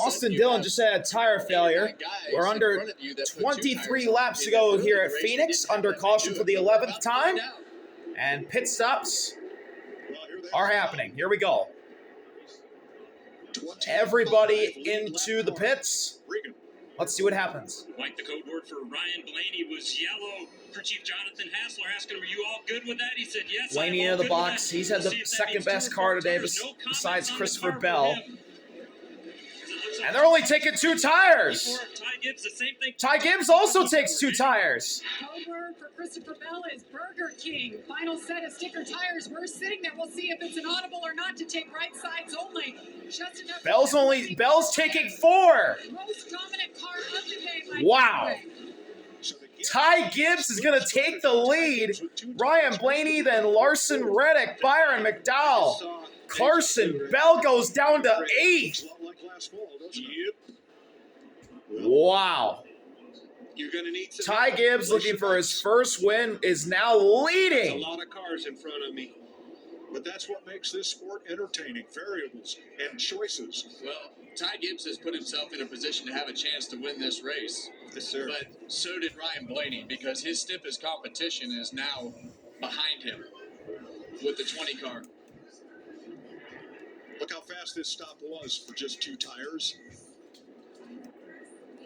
Austin Dillon just had a tire failure. We're under 23 laps to go here at Phoenix, under caution for the 11th time. And pit stops are happening. Here we go. Everybody into the pits. Let's see what happens. Like the code word for Ryan Blaney was yellow. For Chief Jonathan Hassler asking him, are you all good with that? He said, yes. Blaney into the box. He's had the second best car today besides Christopher Bell. And they're only taking 2 tires. Ty Gibbs also takes 2 tires. Code word for Christopher Bell is Burger King. Final set of sticker tires. We're sitting there. We'll see if it's an audible or not to take right sides only. Just enough. Bell's taking 4. Most dominant car of the day. Wow. Ty Gibbs is going to take the lead. Ryan Blaney, then Larson Reddick, Byron McDowell. Carson Bell goes down to 8th. Wow. Ty Gibbs, looking for his first win, is now leading. A lot of cars in front of me. But that's what makes this sport entertaining. Variables and choices. Well, Ty Gibbs has put himself in a position to have a chance to win this race. Yes, sir. But so did Ryan Blaney, because his stiffest competition is now behind him with the 20 car. Look how fast this stop was for just 2 tires.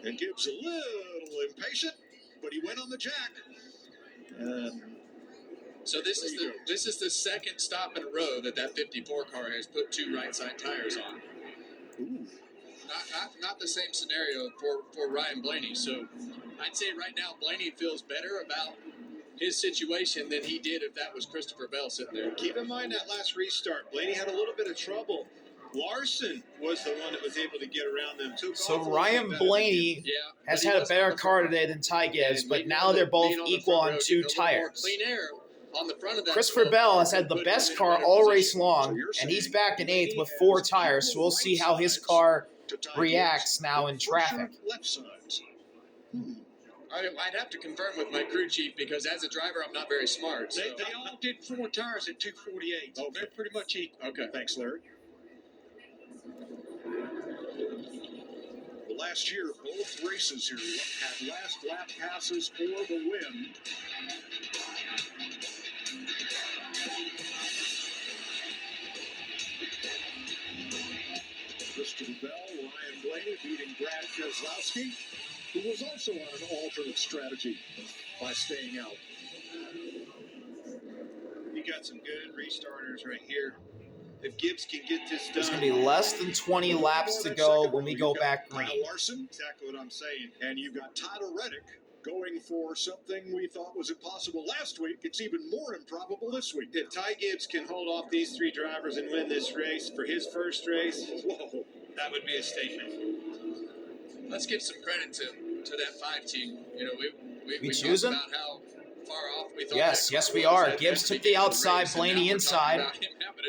And Gibbs a little impatient, but he went on the jack. So this is the second stop in a row that 54 car has put 2 right side tires on. Ooh. Not the same scenario for Ryan Blaney. So I'd say right now Blaney feels better about his situation than he did if that was Christopher Bell sitting there. Keep in mind that last restart, Blaney had a little bit of trouble. Larson was the one that was able to get around them. So Ryan Blaney has had a better car today than Ty Gibbs, but now they're both equal on 2 tires. Clean air on the front of that. Christopher Bell has had the best car all race long, and he's back in 8th with 4 tires, so we'll see how his car reacts now in traffic. I'd have to confirm with my crew chief, because as a driver, I'm not very smart. So. They all did 4 tires at 248. So they're pretty much equal. Okay. Thanks, Larry. Well, last year, both races here had last lap passes for the win. Christopher Bell, Ryan Blaney beating Brad Keselowski, who was also on an alternate strategy by staying out. You got some good restarters right here. If Gibbs can get this done, There's going to be less than 20 laps to go when we go back green. Larson, exactly what I'm saying. And you've got Tyler Reddick going for something we thought was impossible last week. It's even more improbable this week. if Ty Gibbs can hold off these 3 drivers and win this race for his first race, Whoa. that would be a statement. Let's give some credit to that 5 team. You know, we choose talked them? about how far off we thought. Yes, we are. Gibbs took the outside, Blaney inside.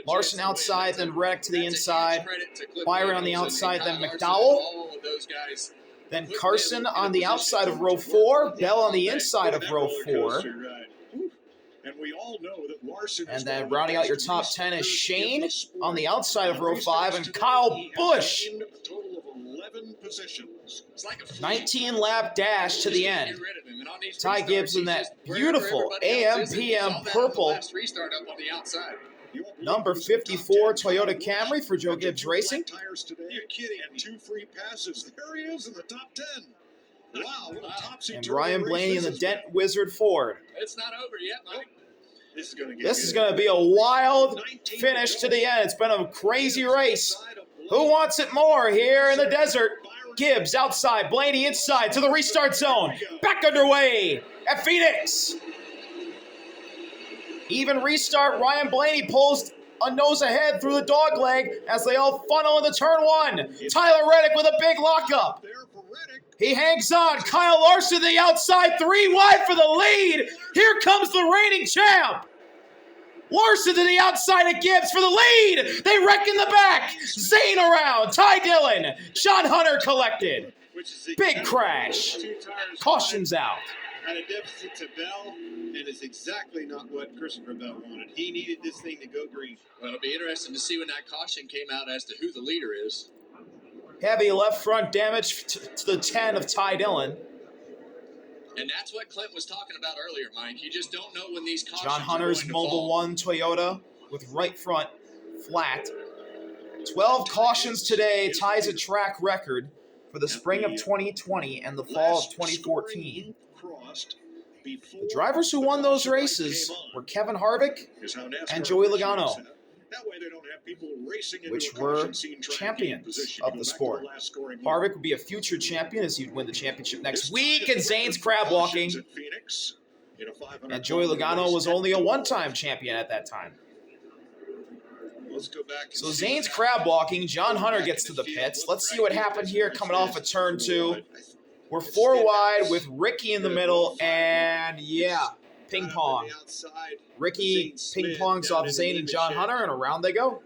Larson outside, then Reddick to the inside. Byron on the outside, then McDowell. Then Carson on the outside of row 4. Bell on the inside of row 4. And we all know that Larson And then rounding out your top 10 is Shane on the outside of row 5. And Kyle Busch. A total of 11 positions. 19-lap dash to the end. Ty Gibbs in that beautiful AM/PM purple number 54 Toyota Camry for Joe Gibbs Racing. You're kidding. And 2 free passes. There he is in the top 10. Wow. Topsy And Ryan Blaney in the Dent Wizard Ford. It's not over yet, Mike. This is going to be a wild finish to the end. It's been a crazy race. Who wants it more here in the desert? Gibbs outside, Blaney inside to the restart zone. Back underway at Phoenix. Even restart, Ryan Blaney pulls a nose ahead through the dog leg as they all funnel into turn 1. Tyler Reddick with a big lockup. He hangs on. Kyle Larson the outside, 3 wide for the lead. Here comes the reigning champ. Larson to the outside of Gibbs for the lead. They wreck in the back. Zane around. Ty Dillon. Sean Hunter collected. Big crash. Caution's out. At a deficit to Bell, and it's exactly not what Christopher Bell wanted. He needed this thing to go green. Well, it'll be interesting to see when that caution came out as to who the leader is. Heavy left front damage to the 10 of Ty Dillon. And that's what Clint was talking about earlier, Mike. You just don't know when these cautions John Hunter's are going to Mobil fall. 1 Toyota with right front flat. 12 cautions today ties a track record for the spring of 2020 and the fall of 2014. The drivers who won those races were Kevin Harvick and Joey Logano, which were champions of the sport. Harvick would be a future champion as he'd win the championship next week, and Zane's crab walking. And Joey Logano was only a one-time champion at that time. Let's go back. So Zane's crab walking. John Hunter gets to the pits. Let's see what happened here coming off of turn 2. We're 4 wide with Ricky in the middle, and yeah, ping pong. Ricky ping pongs off Zane and John Hunter, and around they go.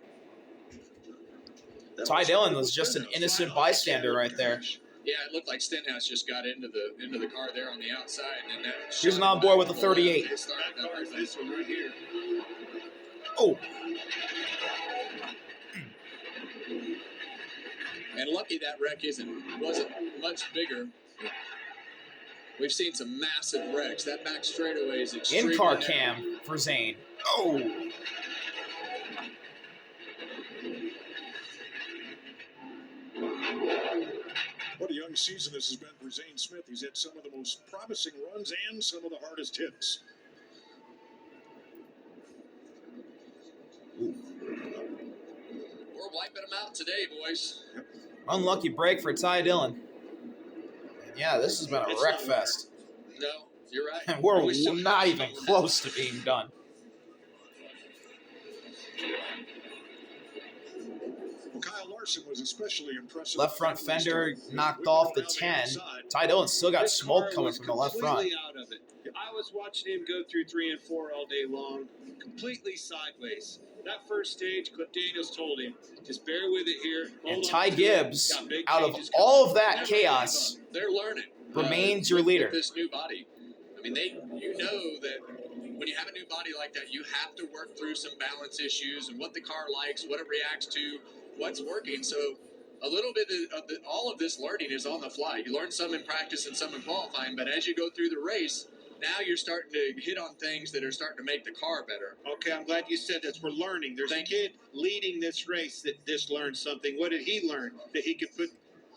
Ty Dillon was just an innocent bystander right there. Yeah, it looked like Stenhouse just got into the car there on the outside. And that Here's an on-board with a 38. This one right here. Oh. And lucky that wreck wasn't much bigger. We've seen some massive wrecks. That back straightaway is extremely In-car narrow. cam for Zane. Oh. What a young season this has been for Zane Smith. He's had some of the most promising runs and some of the hardest hits. We're wiping them out today, boys. Unlucky break for Ty Dillon. And yeah, this has been a wreck fest. No, you're right. And we're not even close to being done. Well, Kyle Larson was especially impressive. Left front fender knocked off the 10. Ty Dillon still got smoke coming from the left front. Out of it. I was watching him go through 3 and 4 all day long, completely sideways. That first stage, Cliff Daniels told him, just bear with it here. And Ty Gibbs, out of all of that chaos, They're learning. remains your leader. With this new body. I mean, you know that when you have a new body like that, you have to work through some balance issues and what the car likes, what it reacts to, what's working. So a little bit of all of this learning is on the fly. You learn some in practice and some in qualifying, but as you go through the race, now you're starting to hit on things that are starting to make the car better. Okay, I'm glad you said that. We're learning. There's a kid leading this race that just learned something. What did he learn that he could put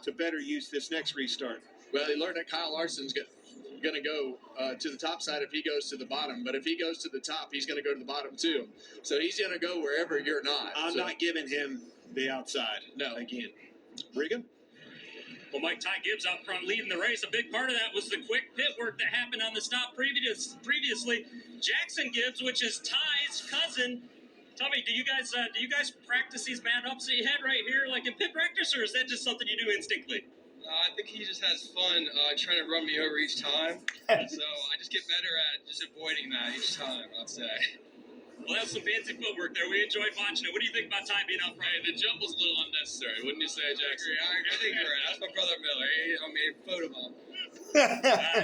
to better use this next restart? Well, he learned that Kyle Larson's going to go to the top side if he goes to the bottom. But if he goes to the top, he's going to go to the bottom too. So he's going to go wherever you're not. I'm not giving him the outside. No. Again. Regan? Well, Mike, Ty Gibbs out front leading the race. A big part of that was the quick pit work that happened on the stop previously. Jackson Gibbs, which is Ty's cousin. Tell me, do you guys practice these bad ups that you had right here, like in pit practice, or is that just something you do instinctively? I think he just has fun trying to run me over each time. So I just get better at just avoiding that each time, I'd say. Well, that's some fancy footwork there. We enjoyed watching it. What do you think about Ty being up front? The jump was a little unnecessary, wouldn't you say, Jackson? I think you're right. That's my brother Miller. Photobomb.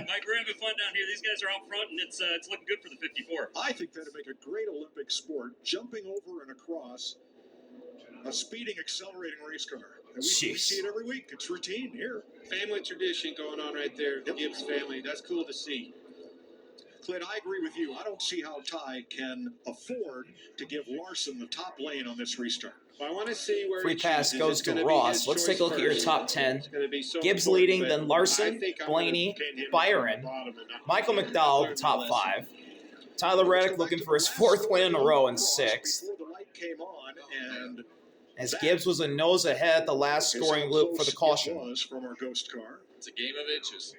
Mike, we're having fun down here. These guys are out front, and it's looking good for the 54. I think that'd make a great Olympic sport, jumping over and across a speeding, accelerating race car. And we see it every week. It's routine here. Family tradition going on right there. The Gibbs family. That's cool to see. Clint, I agree with you. I don't see how Ty can afford to give Larson the top lane on this restart. Well, I want to see where Free pass goes to Ross. Let's take a look at your top 10. Gibbs leading, then Larson, Blaney, Byron, Michael McDowell, top 5. Tyler Reddick looking for his 4th win in a row and 6th. Before the light came on, and as Gibbs was a nose ahead at the last scoring loop for the caution. Was from our ghost car. It's a game of inches.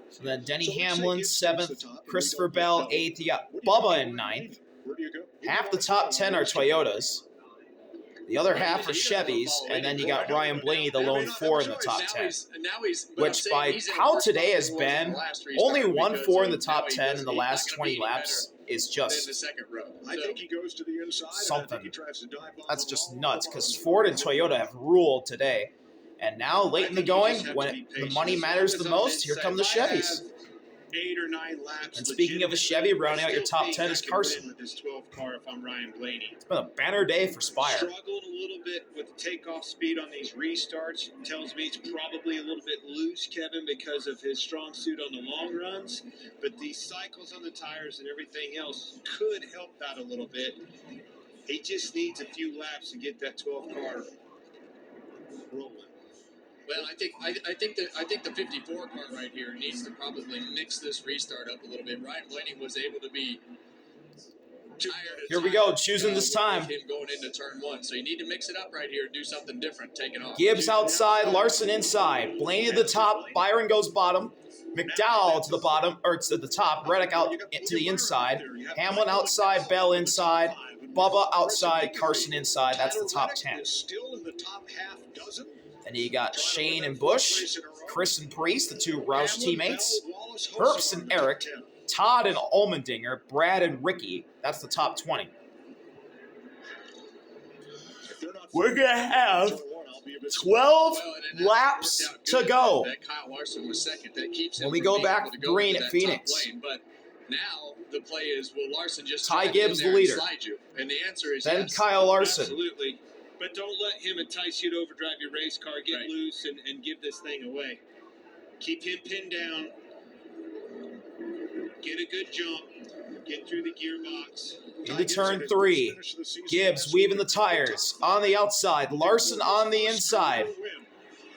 So then Denny Hamlin, 7th, Christopher Bell, 8th. You got Bubba in 9th. Where do you go? Half the top 10 are Toyotas. The other half are Chevys, and then you got Ryan Blaney, the lone 4 in the top 10. Which by how today has been, only 1 4 in the top 10 in the last 20 laps is just I think he goes to the inside. something. That's just nuts, because Ford and Toyota have ruled today. And now, late in the going, when the money matters the most, here come the Chevys. 8 or 9 laps. And speaking of a Chevy, rounding out your top 10 is Carson. With this 12 car, if I'm Ryan Blaney. It's been a banner day for Spire. Struggled a little bit with takeoff speed on these restarts. Tells me it's probably a little bit loose, Kevin, because of his strong suit on the long runs. But these cycles on the tires and everything else could help that a little bit. He just needs a few laps to get that 12 car rolling. Well, I think the 54 car right here needs to probably mix this restart up a little bit. Ryan Blaney was able to be tired. Here we go, choosing this time. Him going into turn 1, so you need to mix it up right here. Do something different. Take it off. Gibbs outside, Larson inside. Blaney to the top, Byron goes bottom. McDowell to the bottom, or to the top. Reddick out to the inside. Hamlin outside, Bell inside. Bubba outside, Carson inside. That's the top 10. Still in the top half dozen. And you got Shane and Bush, Chris and Priest, the two Roush teammates, Herbst and Eric, Todd and Allmendinger, Brad and Ricky. That's the top 20. We're going to have 12 laps to go Kyle Larson was second. That keeps him when we from go being back able to go green into at that top Phoenix. lane. But now the play is, will Larson just Ty stand Gibbs, in there the and leader. slide you? And the answer is Then yes. Kyle Larson. Absolutely. But don't let him entice you to overdrive your race car. Get Right. loose and give this thing away. Keep him pinned down. Get a good jump. Get through the gearbox. Into turn 3. Gibbs weaving the tires. On the outside. Larson on the inside.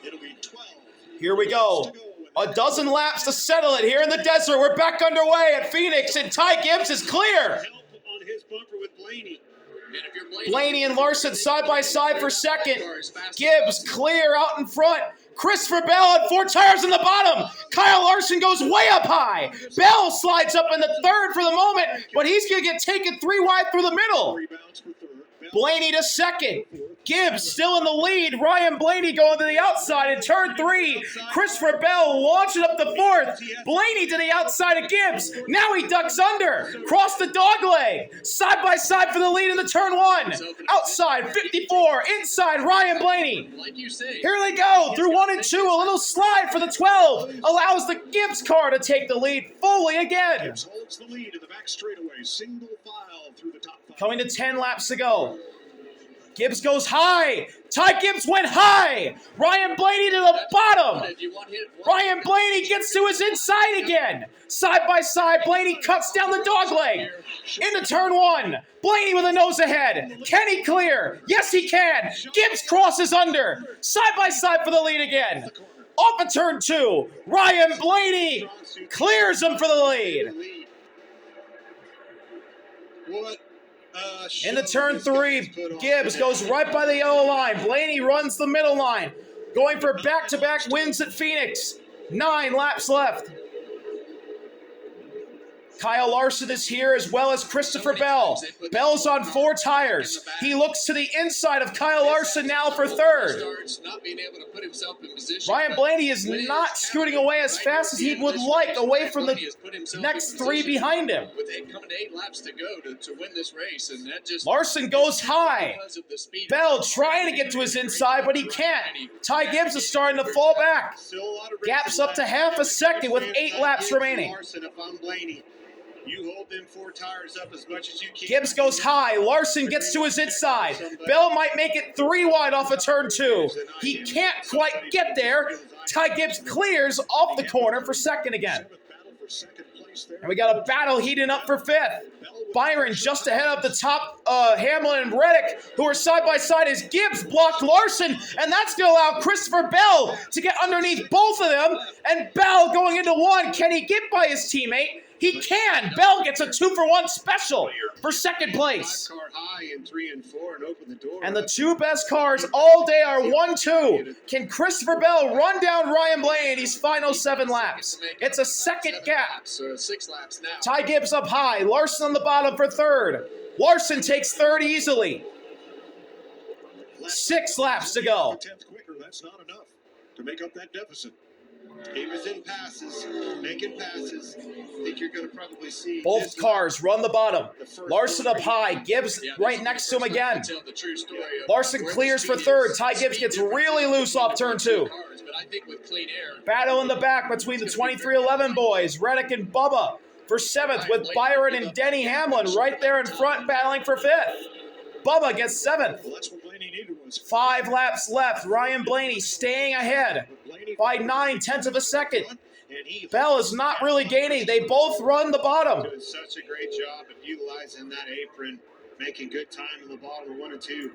It'll be 12. Here we go. A dozen laps to settle it here in the desert. We're back underway at Phoenix, and Ty Gibbs is clear. Help on his bumper with Blaney. And if you're Blaney and Larson side by side for second. Gibbs clear out in front. Christopher Bell had 4 tires in the bottom. Kyle Larson goes way up high. Bell slides up in the third for the moment, but he's going to get taken 3 wide through the middle. Rebounds for third. Blaney to second. Gibbs still in the lead. Ryan Blaney going to the outside in turn 3. Christopher Bell launching up the 4th. Blaney to the outside of Gibbs. Now he ducks under. Cross the dog leg. Side by side for the lead in the turn 1. Outside 54. Inside Ryan Blaney. like you say, Here they go. Through 1 and 2. A little slide for the 12. Allows the Gibbs car to take the lead fully again. Gibbs holds the lead in the back straightaway. Single file through the top 5. Coming to 10 laps to go. Gibbs goes high. Ty Gibbs went high. Ryan Blaney to the bottom. Ryan Blaney gets to his inside again. Side by side, Blaney cuts down the dog leg. Into turn 1. Blaney with a nose ahead. Can he clear? Yes, he can. Gibbs crosses under. Side by side for the lead again. Off of turn 2. Ryan Blaney clears him for the lead. What? Into turn 3, Gibbs goes right by the yellow line. Blaney runs the middle line. Going for back-to-back wins at Phoenix. 9 laps left. Kyle Larson is here as well as Christopher Bell. Bell's on 4 tires. He looks to the inside of Kyle Larson now for third. Ryan Blaney is not scooting away as fast as he would like away from the next 3 behind him. Coming to 8 laps to go to win this race, and that just Larson goes high. Bell trying to get to his inside, but he can't. Ty Gibbs is starting to fall back. Gaps up to half a second with 8 laps remaining. You hold them 4 tires up as much as you can. Gibbs goes high. Larson gets to his inside. Bell might make it 3 wide off of turn 2. He can't quite get there. Ty Gibbs clears off the corner for second again. And we got a battle heating up for 5th. Byron just ahead of the top, Hamlin and Reddick, who are side by side as Gibbs blocked Larson, and that's going to allow Christopher Bell to get underneath both of them, and Bell going into 1. Can he get by his teammate? He can. Bell gets a 2-for-1 special for second place. And the 2 best cars all day are 1-2. Can Christopher Bell run down Ryan Blaney in his final 7 laps? It's a second gap. So 6 laps now. Ty Gibbs up high. Larson on the bottom for third. Larson takes third easily. 6 laps to go. That's not enough to make up that deficit. He was in passes, making passes. I think you're going to probably see Both cars run the bottom. Larson up high. Gibbs right next to him again. Larson clears for third. Ty Gibbs gets really loose off turn 2. Battle in the back between the 2311 boys, Reddick and Bubba for 7th, with Byron and Denny Hamlin right there in front battling for 5th. Bubba gets 7th. Well, that's what Blaney needed was 5 laps left. Ryan Blaney staying ahead by 9/10 of a second. Bell is not really gaining. They both run the bottom. doing such a great job of utilizing that apron, making good time in the bottom of 1 and 2.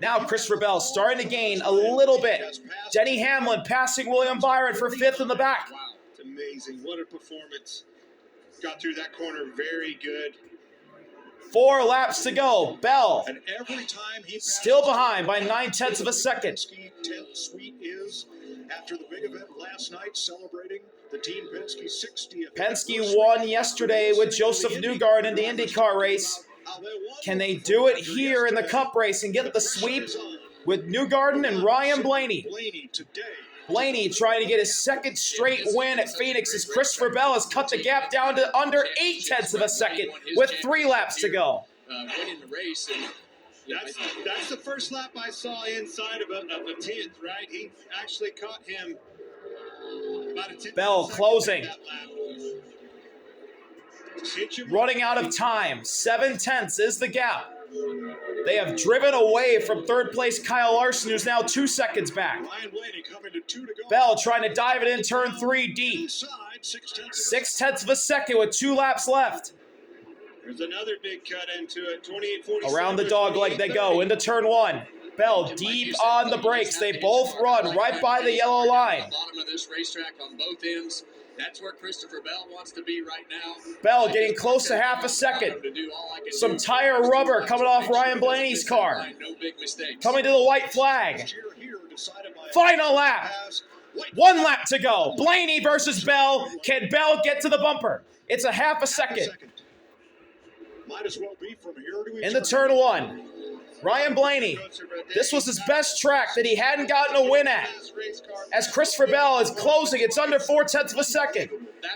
Now Christopher Bell starting to gain a little bit. Denny Hamlin passing William Byron for 5th in the back. Wow, it's amazing. What a performance. Got through that corner very good. 4 laps to go. Bell And every time he still behind by 9/10 of a second. 10th Suite is after the big event last night celebrating the Team Penske 60th. Penske won yesterday with Joseph Newgarden in the IndyCar race. Can they do it here in the Cup race and get the sweep with Newgarden and Ryan Blaney? Blaney trying to get his 2nd straight win at Phoenix as Christopher Bell has cut the gap down to under 8/10 of a second with 3 laps to go. Winning the race. That's the first lap I saw inside of a 10th, right? He actually caught him about a 10th. Bell closing. That lap. Running out of time. 7/10 is the gap. They have driven away from 3rd place Kyle Larson, who's now 2 seconds back. Ryan Blaney coming to 2 to go. Bell trying to dive it in turn 3 deep. Inside, 6/10 of a second with 2 laps left. There's another big cut into it. 28-47. Around the dog leg they go into turn 1. Bell deep on the brakes. They both run right by the yellow line. Bottom of this racetrack on both ends. That's where Christopher Bell wants to be right now. Bell getting close to half a second. Some tire rubber coming off Ryan Blaney's car. No big mistakes. Coming to the white flag. Final lap. 1 lap to go. Blaney versus Bell. Can Bell get to the bumper? It's a half a second. Might as well be from here to In the turn 1. Ryan Blaney. This was his best track that he hadn't gotten a win at. As Christopher Bell is closing, it's under 4/10 of a second.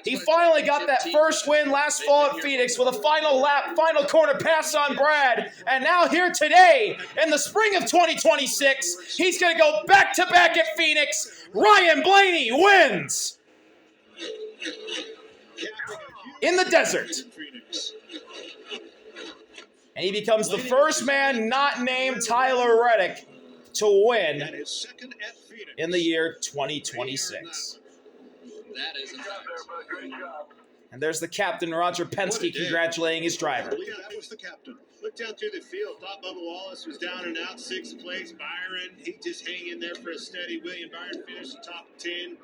He finally got that first win last fall at Phoenix with a final lap, final corner pass on Brad. And now here today, in the spring of 2026, he's going to go back-to-back at Phoenix. Ryan Blaney wins in the desert. And he becomes the first man not named Tyler Reddick to win in the year 2026. That is a fact. And there's the captain, Roger Penske, congratulating his driver. I believe that was the captain. Look down through the field. Thought Bubba Wallace was down and out. 6th place. Byron, he just hanging there for a steady. William Byron finished top 10.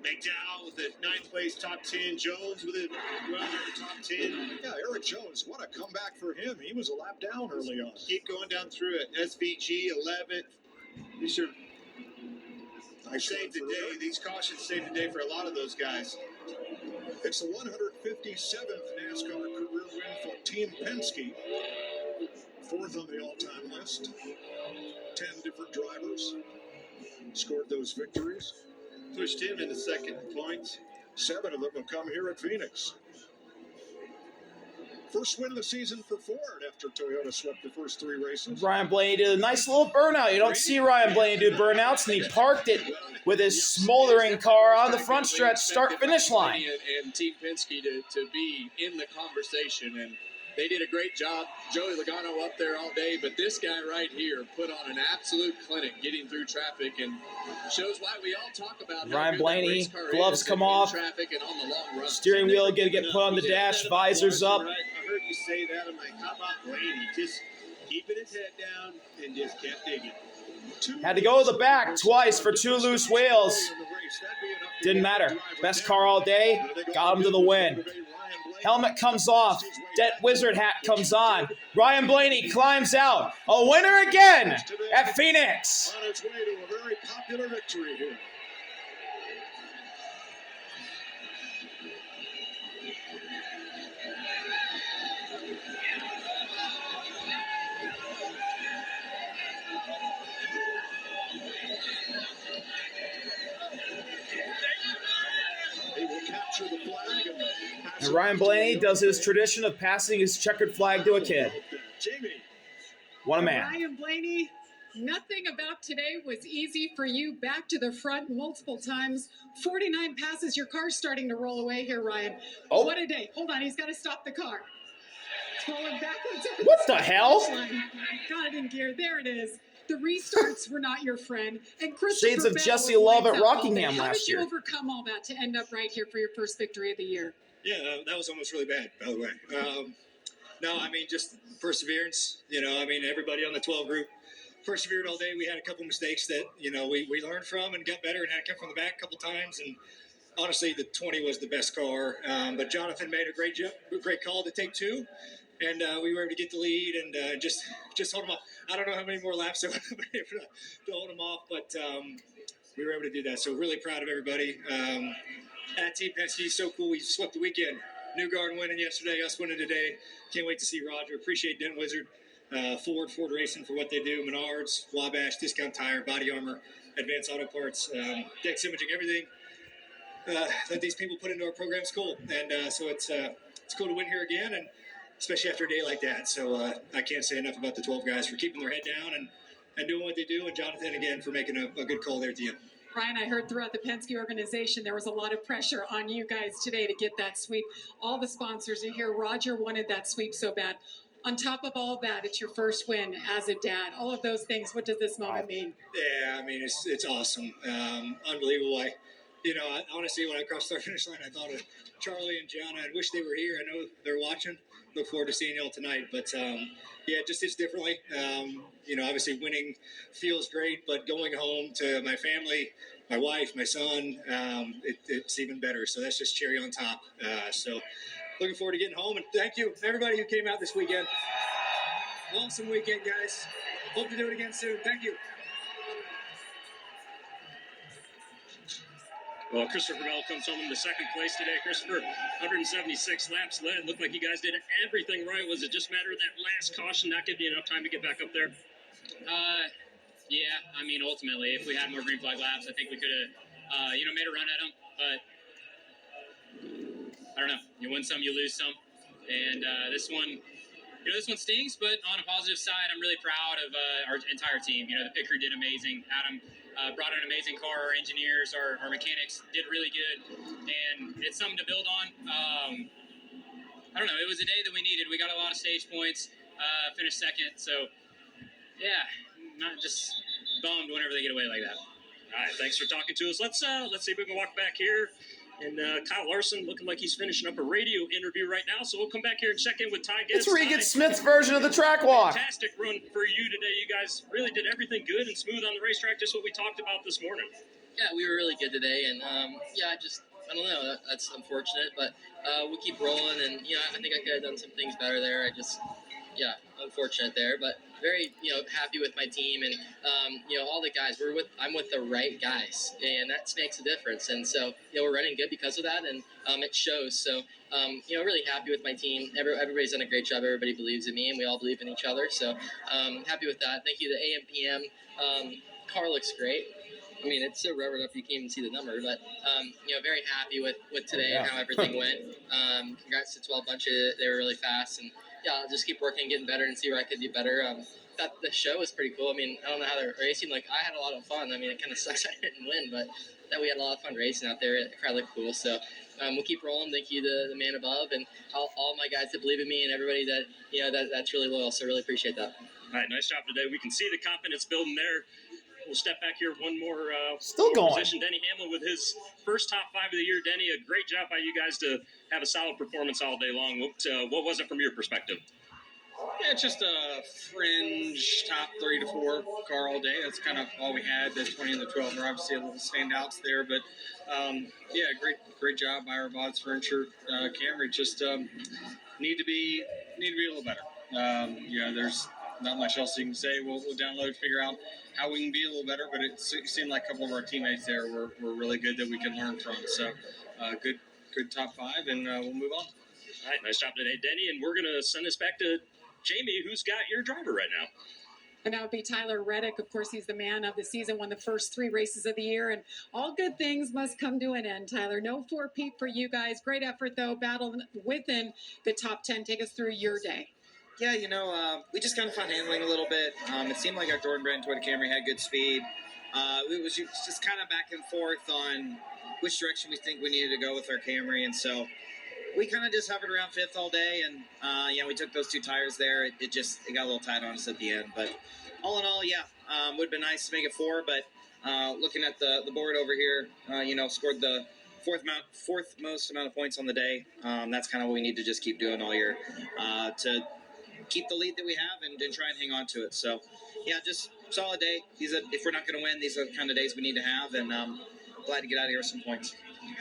McDowell with the 9th place, top 10. Jones with a run in the top 10. Yeah, Eric Jones, what a comeback for him. He was a lap down early on. Keep going down through it. SVG 11th. These are saved the day. These cautions saved the day for a lot of those guys. It's the 157th NASCAR career win for Team Penske. 4th on the all-time list. 10 different drivers scored those victories. Pushed him into second points. 7 of them have come here at Phoenix. First win of the season for Ford after Toyota swept the first 3 races. Ryan Blaney did a nice little burnout. You don't see Ryan Blaney do burnouts, and he parked it with his smoldering car on the front stretch start-finish line. And Team Penske to be in the conversation, and they did a great job. Joey Logano up there all day, but this guy right here put on an absolute clinic getting through traffic and shows why we all talk about Ryan Blaney, gloves come off, traffic and on the long run. steering wheel going to get put on the dash, visors up. I heard you say that. I'm like, how about Blaney? Just keeping his head down and just kept digging. Had to go to the back twice for 2 loose wheels. Didn't matter. Best car all day, got him to the win. Helmet comes off. Det Wizard hat comes on. Ryan Blaney climbs out. A winner again at Phoenix. On its way to a very popular victory here. And Ryan Blaney does his tradition of passing his checkered flag to a kid. Jamie. What a man. Ryan Blaney, nothing about today was easy for you. Back to the front multiple times. 49 passes. Your car's starting to roll away here, Ryan. Oh. What a day. Hold on, he's got to stop the car. It's rolling backwards. What the hell? Got it in gear. There it is. The restarts were not your friend. And Shades of Bell Jesse was Love lights at out all Rockingham day. last year. How did you overcome all that to end up right here for your first victory of the year? Yeah, that was almost really bad, by the way. No, I mean, just perseverance. Everybody on the 12 group persevered all day. We had a couple mistakes that, we learned from and got better and had to come from the back a couple times. And honestly, the 20 was the best car. But Jonathan made a great call to take two. And we were able to get the lead and just hold them off. I don't know how many more laps I would have been able to hold them off, but we were able to do that. So really proud of everybody. At Team Penske, so cool. We swept the weekend. Newgarden winning yesterday, us winning today. Can't wait to see Roger. Appreciate Dent Wizard, Ford Racing for what they do. Menards, Wabash, Discount Tire, Body Armor, Advanced Auto Parts, Dex Imaging, everything that these people put into our program is cool. And so it's cool to win here again, and especially after a day like that. So I can't say enough about the 12 guys for keeping their head down and doing what they do, and Jonathan, again, for making a good call there at the end. Ryan, I heard throughout the Penske organization there was a lot of pressure on you guys today to get that sweep. All the sponsors are here. Roger wanted that sweep so bad. On top of all of that, it's your first win as a dad. All of those things, what does this moment mean? Yeah, I mean, it's awesome. Unbelievable. Honestly, when I crossed the finish line, I thought of Charlie and Gianna. I wish they were here. I know they're watching. Look forward to seeing y'all tonight. But, it just hits differently. Obviously winning feels great, but going home to my family, my wife, my son, it's even better. So that's just cherry on top. So looking forward to getting home. And thank you, everybody who came out this weekend. Awesome weekend, guys. Hope to do it again soon. Thank you. Well, Christopher Bell comes home in the second place today. Christopher, 176 laps led. Looked like you guys did everything right. Was it just a matter of that last caution not giving you enough time to get back up there? Yeah. I mean, ultimately, if we had more green flag laps, I think we could have, made a run at them. But I don't know. You win some, you lose some. And this one stings. But on a positive side, I'm really proud of our entire team. The pit crew did amazing. Adam brought an amazing car. Our engineers, our mechanics did really good, and it's something to build on. I don't know. It was a day that we needed. We got a lot of stage points, finished second. So, yeah, not just bummed whenever they get away like that. All right, thanks for talking to us. Let's see if we can walk back here. And Kyle Larson looking like he's finishing up a radio interview right now. So we'll come back here and check in with Ty Gibbs. It's Regan Smith's version of the track walk. Fantastic run for you today. You guys really did everything good and smooth on the racetrack, just what we talked about this morning. Yeah, we were really good today. And, I don't know. That's unfortunate. But we'll keep rolling. And, I think I could have done some things better there. Unfortunate there. But very, happy with my team and, all the guys. I'm with the right guys, and that makes a difference. And so, we're running good because of that, and it shows. So, really happy with my team. Everybody's done a great job. Everybody believes in me, and we all believe in each other. So, happy with that. Thank you to AMPM. Car looks great. I mean, it's so rubbered up you can't even see the number, but, very happy with today and how everything went. Congrats to 12 bunches. They were really fast, and I'll just keep working and getting better and see where I could do better. Thought the show was pretty cool. I mean, I don't know how they're racing. Like, I had a lot of fun. I mean, it kind of sucks I didn't win, but that we had a lot of fun racing out there. The crowd looked cool. So we'll keep rolling. Thank you to the man above and all my guys that believe in me and everybody that, that's really loyal. So really appreciate that. All right, nice job today. We can see the confidence building there. We'll step back here one more Still going. position. Denny Hamlin with his first top 5 of the year. Denny, a great job by you guys to have a solid performance all day long. What was it from your perspective? Yeah, it's just a fringe top 3 to 4 car all day. That's kind of all we had. The 20 and the 12 are obviously a little standouts there, but great job by our Robots Furniture, Camry. Just need to be a little better. There's not much else you can say. We'll download, figure out how we can be a little better, but it seemed like a couple of our teammates there were really good that we can learn from. So good top 5, and we'll move on. All right, nice job today, Denny, and we're going to send this back to Jamie, who's got your driver right now. And that would be Tyler Reddick. Of course, he's the man of the season, won the first 3 races of the year. And all good things must come to an end, Tyler. No 4-peat for you guys. Great effort, though. Battle within the top 10. Take us through your day. Yeah, we just kind of found handling a little bit. It seemed like our Jordan Brand Toyota Camry had good speed. It was just kind of back and forth on which direction we think we needed to go with our Camry. And so we kind of just hovered around 5th all day. And, we took those 2 tires there. It got a little tight on us at the end. But all in all, would have been nice to make it 4. But looking at the board over here, scored the fourth most amount of points on the day. That's kind of what we need to just keep doing all year to keep the lead that we have and try and hang on to it. So, just solid day. If we're not going to win, these are the kind of days we need to have, and glad to get out of here with some points.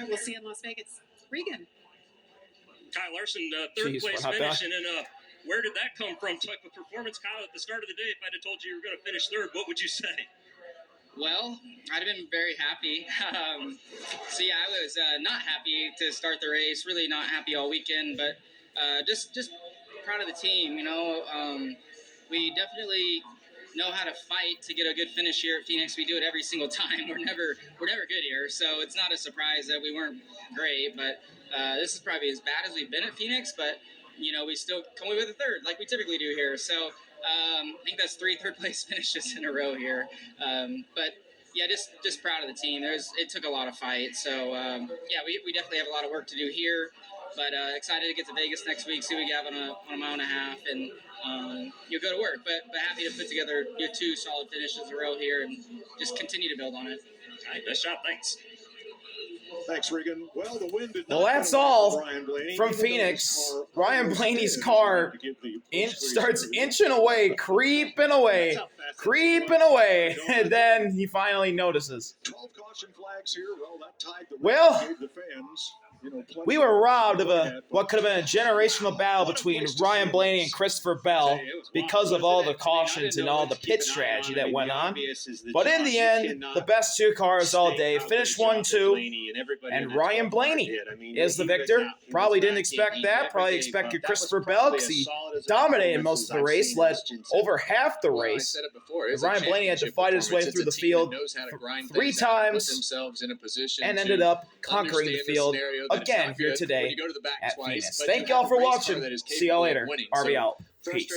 We'll see you in Las Vegas. Regan. Kyle Larson, third place finish, and then where did that come from? Type of performance, Kyle, at the start of the day. If I'd have told you were going to finish third, what would you say? Well, I'd have been very happy. I was not happy to start the race. Really not happy all weekend, but just proud of the team. We definitely know how to fight to get a good finish here at Phoenix. We do it every single time. We're never good here, so it's not a surprise that we weren't great. But this is probably as bad as we've been at Phoenix. But we still come away with a third, like we typically do here. So I think that's 3 third-place finishes in a row here. Just proud of the team. It took a lot of fight. So we definitely have a lot of work to do here. But excited to get to Vegas next week, see what we have on a mile and a half, and you'll go to work. But happy to put together 2 solid finishes in a row here and just continue to build on it. All right, nice job. Thanks. Thanks, Regan. Well, the wind did Well, not that's go all Ryan Blaney. from Even though Phoenix. his car Ryan almost Blaney's did, car he had to give the starts race inching away, creeping away, and then he finally notices. 12 caution flags here. Well, that tied the race, Well, gave the fans, plenty we were robbed of to what could have been a generational battle between Ryan Blaney and Christopher Bell because of all the cautions and all the pit strategy that went on. But in the end, the best 2 cars all day finished 1-2, and Ryan Blaney is the victor. Probably didn't expect that. Probably expected Christopher Bell because he dominated most of the race, led over half the race. Ryan Blaney had to fight his way through the field 3 times and ended up conquering the field again here today at Phoenix. Thank y'all for watching. See y'all later. RB out. Peace.